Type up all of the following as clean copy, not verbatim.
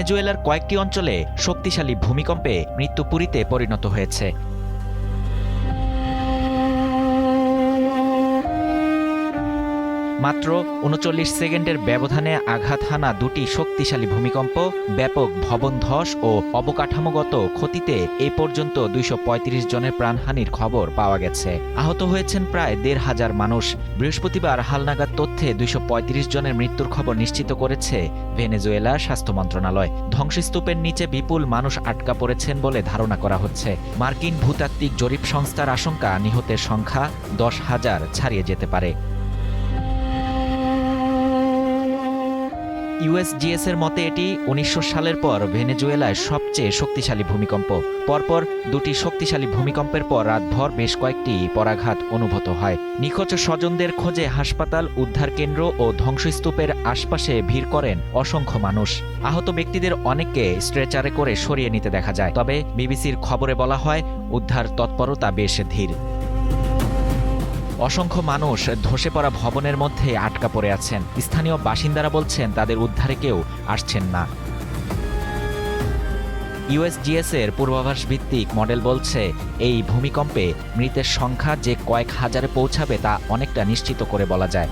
ভেনেজুয়েলার কয়েকটি অঞ্চলে শক্তিশালী ভূমিকম্পে মৃত্যুপুরীতে পরিণত হয়েছে। মাত্র ৩৯ সেকেন্ডের ব্যবধানে আঘাত হানা দুটি শক্তিশালী ভূমিকম্প ব্যাপক ভবন ধস ও অবকাঠামোগত ক্ষতিতে এ পর্যন্ত ২৩৫ জনের প্রাণহানির খবর পাওয়া গেছে। আহত হয়েছেন প্রায় ১৫০০ মানুষ। বৃহস্পতিবার হালনাগাদ তথ্যে ২৩৫ জনের মৃত্যুর খবর নিশ্চিত করেছে ভেনেজুয়েলার স্বাস্থ্য মন্ত্রণালয়। ধ্বংসস্তূপের নিচে বিপুল মানুষ আটকা পড়েছেন বলে ধারণা করা হচ্ছে। মার্কিন ভূতাত্ত্বিক জরিপ সংস্থার আশঙ্কা, নিহতের সংখ্যা ১০,০০০ ছাড়িয়ে যেতে পারে। ইউএসজিএস এর মতে এটি ১৯০০ সালের পর ভেনেজুয়েলায় সবচেয়ে শক্তিশালী ভূমিকম্প। পরপর দুটি শক্তিশালী ভূমিকম্পের পর রাতভর বেশ কয়েকটি পরাঘাত অনুভূত হয়। নিখোঁজ স্বজনদের খোঁজে হাসপাতাল, উদ্ধার কেন্দ্র ও ধ্বংসস্তূপের আশপাশে ভিড় করেন অসংখ্য মানুষ। আহত ব্যক্তিদের অনেককে স্ট্রেচারে করে সরিয়ে নিতে দেখা যায়। তবে বিবিসির খবরে বলা হয়, উদ্ধার তৎপরতা বেশ ধীর। অসংখ্য মানুষ ধসে পড়া ভবনের মধ্যে আটকা পড়ে আছেন। স্থানীয় বাসিন্দারা বলছেন তাদের উদ্ধারে কেউ আসছেন না। ইউএসজিএস এর পূর্বাভাস ভিত্তিক মডেল বলছে, এই ভূমিকম্পে মৃতের সংখ্যা যে কয়েক হাজারে পৌঁছাবে তা অনেকটা নিশ্চিত করে বলা যায়।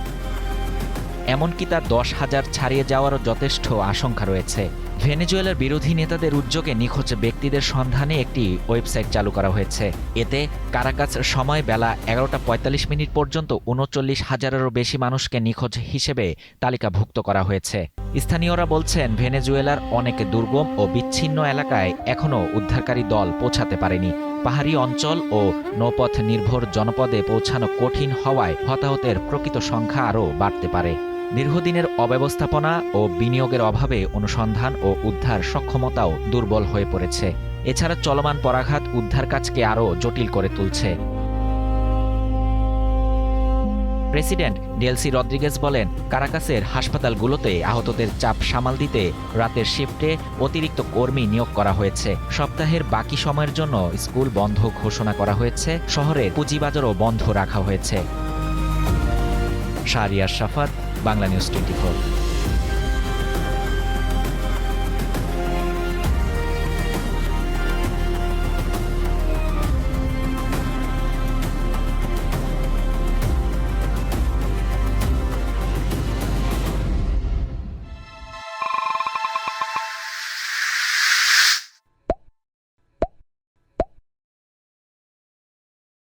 এমনকি তা ১০,০০০ ছাড়িয়ে যাওয়ারও যথেষ্ট আশঙ্কা রয়েছে। ভেনেজুয়েলার বিরোধী নেতাদের উদ্যোগে নিখোঁজ ব্যক্তিদের সন্ধানে একটি ওয়েবসাইট চালু করা হয়েছে। এতে কারাকাস সময় বেলা ১১টা ৪৫ পর্যন্ত ৩৯,০০০-এরও বেশি মানুষকে নিখোঁজ হিসেবে তালিকাভুক্ত করা হয়েছে। স্থানীয়রা বলছেন, ভেনেজুয়েলার অনেক দুর্গম ও বিচ্ছিন্ন এলাকায় এখনও উদ্ধারকারী দল পৌঁছাতে পারেনি। পাহাড়ি অঞ্চল ও নৌপথ নির্ভর জনপদে পৌঁছানো কঠিন হওয়ায় হতাহতের প্রকৃত সংখ্যা আরও বাড়তে পারে। দীর্ঘদিনের অব্যবস্থাপনা ও বিনিয়োগের অভাবে অনুসন্ধান ও উদ্ধার সক্ষমতাও দুর্বল হয়ে পড়েছে। এছাড়া চলমান পরাঘাত উদ্ধার কাজকে আরও জটিল করে তুলছে। প্রেসিডেন্ট ডেলসি রদ্রিগেজ বলেন, কারাকাসের হাসপাতালগুলোতে আহতদের চাপ সামাল দিতে রাতের শিফটে অতিরিক্ত কর্মী নিয়োগ করা হয়েছে। সপ্তাহের বাকি সময়ের জন্য স্কুল বন্ধ ঘোষণা করা হয়েছে। শহরের পুঁজিবাজারও বন্ধ রাখা হয়েছে। শাহরিয়ার শাফাত, বাংলা নিউজ 24।